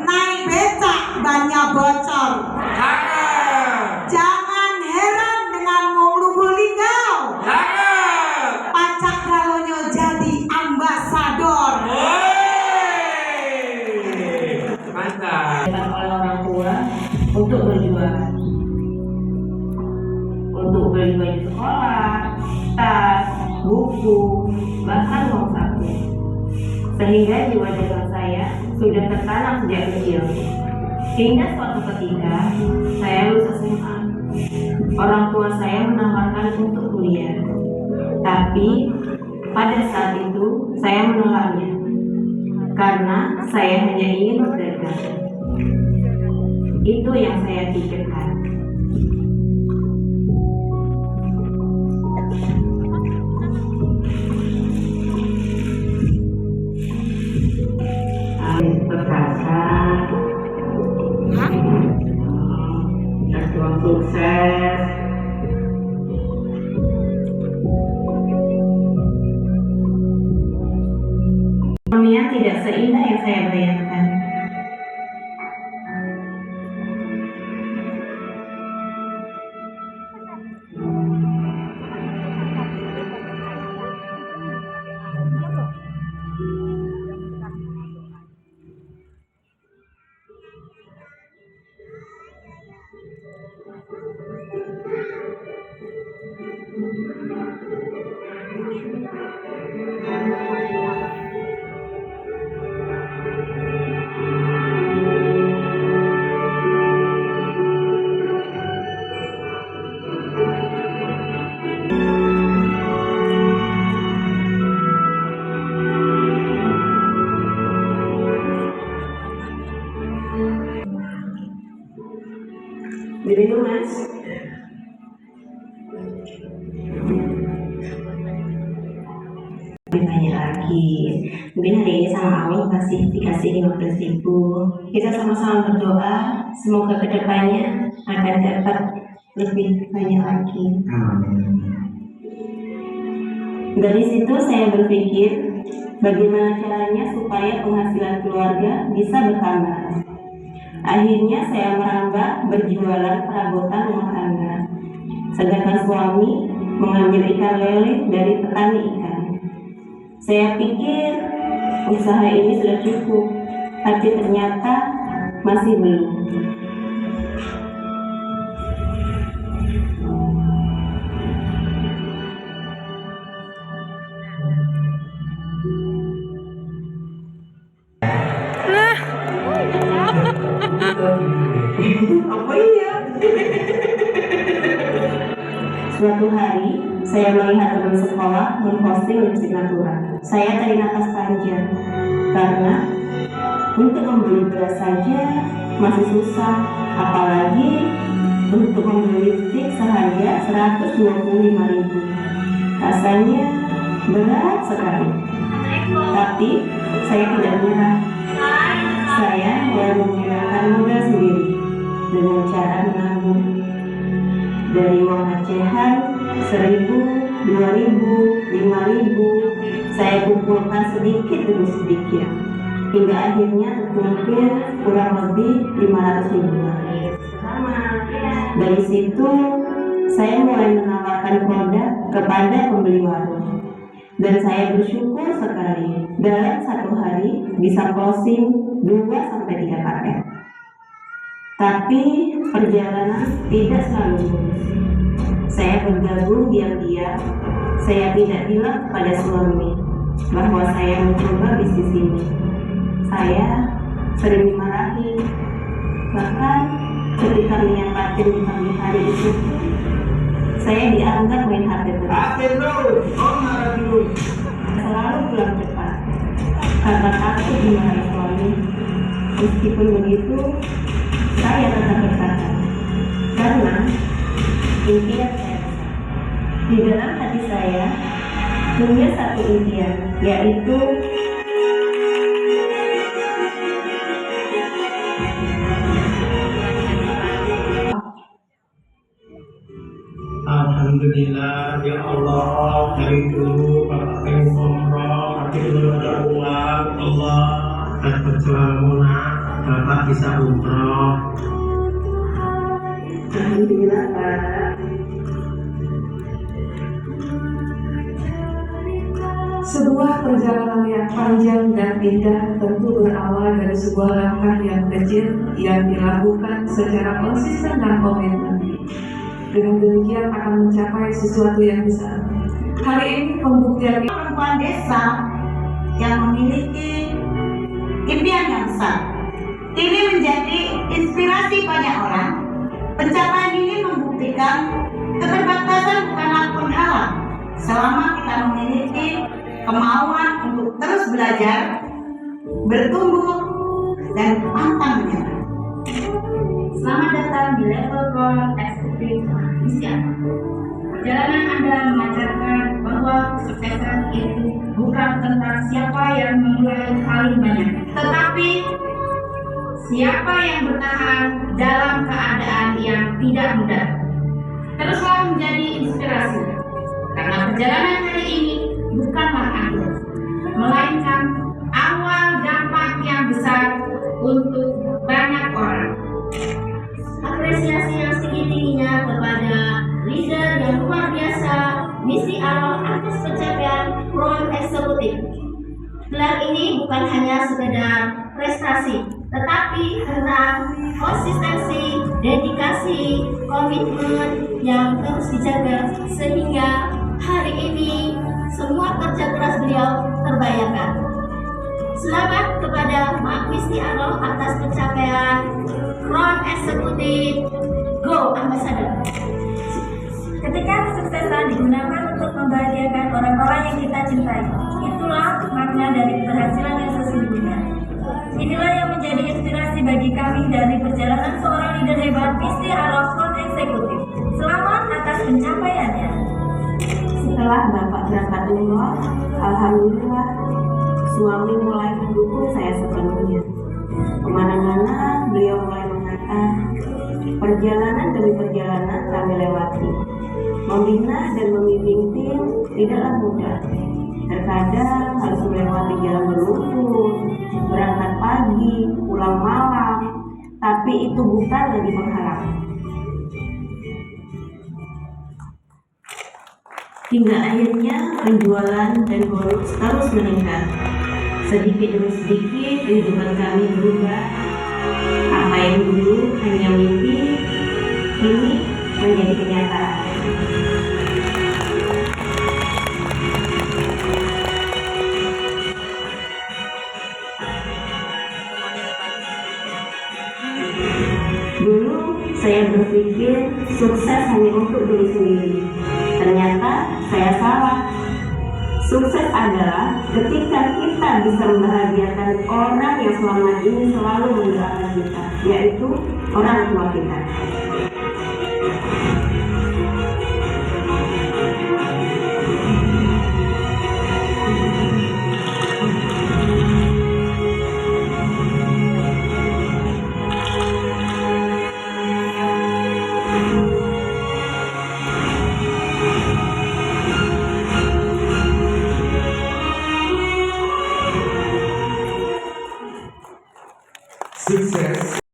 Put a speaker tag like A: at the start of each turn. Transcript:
A: naik becak bannya bocor. Jangan heran dengan wong lubu linggau. Pacak galonyo jadi ambasador.
B: Mantap. Oleh orang tua untuk berjuang, untuk beli baju sekolah, tas, buku, bahkan uang saku. Sehingga jiwa dagang saya sudah tertanam sejak kecil. Hingga suatu ketika saya lulus SMA, orang tua saya menawarkan untuk kuliah. Tapi pada saat itu saya menolaknya karena saya hanya ingin berdagang. Itu yang saya pikirkan. Berkata, berjuang sukses. Dunia tidak seindah yang saya bayangkan. Diminum, Mas. Banyak lagi. Mungkin hari ini sama Awi dikasih 15.000. Kita sama-sama berdoa semoga kedepannya akan dapat lebih banyak lagi. Dari situ saya berpikir bagaimana caranya supaya penghasilan keluarga bisa bertambah. Akhirnya saya merambah berjualan perabotan rumah tangga, sedangkan suami mengambil ikan lele dari petani ikan. Saya pikir usaha ini sudah cukup, tapi ternyata masih belum.
A: Apa iya?
B: Suatu hari, saya melihat teman sekolah memposting lipstik natural. Saya tarik napas panjang, karena untuk membeli beras saja masih susah, apalagi untuk membeli lipstik seharga 125.000. Rasanya berat sekali. Tapi saya tidak menyerah. Saya mulai menggunakan modal sendiri dengan cara menabung. Dari uang recehan 1.000, 2.000, 5.000, saya kumpulkan sedikit demi sedikit hingga akhirnya terkumpul kurang lebih 500.000. Dari situ saya mulai menawarkan produk kepada pembeli warung dan saya bersyukur sekali dalam satu hari bisa closing 2-3 paket. Tapi perjalanan tidak selalu mulus. Saya bergabung diam-diam. Saya tidak bilang kepada suami bahwa saya mencoba bisnis ini. Saya sering dimarahi. Bahkan ketika menyempatkan di pagi hari itu, saya dianggap main HP terus. Selalu pulang cepat karena takut dimarahi suami. Meskipun begitu, saya tetap bertahan karena impian saya besar. Di dalam hati saya punya satu impian, yaitu
C: Alhamdulillah, ya Allah, dari dulu pakai umroh, pakai uang Allah, dan berjuang munah, bisa umroh.
B: Alhamdulillah Pak.
D: Sebuah perjalanan yang panjang dan indah tentu berawal dari sebuah langkah yang kecil yang dilakukan secara konsisten dan komitmen. Dengan demikian akan mencapai sesuatu yang besar. Hari ini pembuktian
A: Perempuan desa yang memiliki impian yang besar. Ini menjadi inspirasi banyak orang. Pencapaian ini membuktikan keterbatasan bukanlah penghalang selama kita memiliki kemauan untuk terus belajar, bertumbuh, dan pantang menyerah.
B: Selamat datang di level role eksekutif Indonesia. Perjalanan Anda mengajarkan bahwa kesuksesan itu bukan tentang siapa yang memulai paling banyak, tetapi siapa yang bertahan dalam keadaan yang tidak mudah. Teruslah menjadi inspirasi, karena perjalanan hari ini bukanlah akhir, melainkan awal dampak yang besar untuk banyak orang. Apresiasi yang setinggi-tingginya kepada leader yang luar biasa, Misi Arrow atas pencapaian role eksekutif. Gelar ini bukan hanya sekedar prestasi, tetapi tentang konsistensi, dedikasi, komitmen yang terus dijaga sehingga hari ini semua kerja keras beliau terbayarkan. Selamat kepada Mak Misti Arrow atas pencapaian Crown Eksekutif Go Ambassador.
E: Ketika kesuksesan digunakan untuk membahagiakan orang-orang yang kita cintai, itulah makna dari keberhasilan yang sesungguhnya. Inilah yang menjadi inspirasi bagi kami dari perjalanan seorang leader hebat Misti Arrow Crown Eksekutif. Selamat atas pencapaiannya.
B: Setelah Bapak berangkat umroh, alhamdulillah suami mulai mendukung saya sepenuhnya. Kemana-mana beliau mulai mengatakan, perjalanan demi perjalanan kami lewati. Membina dan memimpin tim tidaklah mudah. Terkadang harus melewati jalan berlumpur, berangkat pagi, pulang malam, tapi itu bukan lagi penghalang. Hingga akhirnya penjualan dan bonus terus meningkat. Sedikit demi sedikit kehidupan kami berubah. Apa yang dulu hanya mimpi, kini menjadi kenyataan. Dulu saya berpikir sukses hanya untuk diri sendiri. Ternyata saya salah. Sukses adalah ketika kita bisa membahagiakan orang yang selama ini selalu mendoakan kita, yaitu orang tua kita.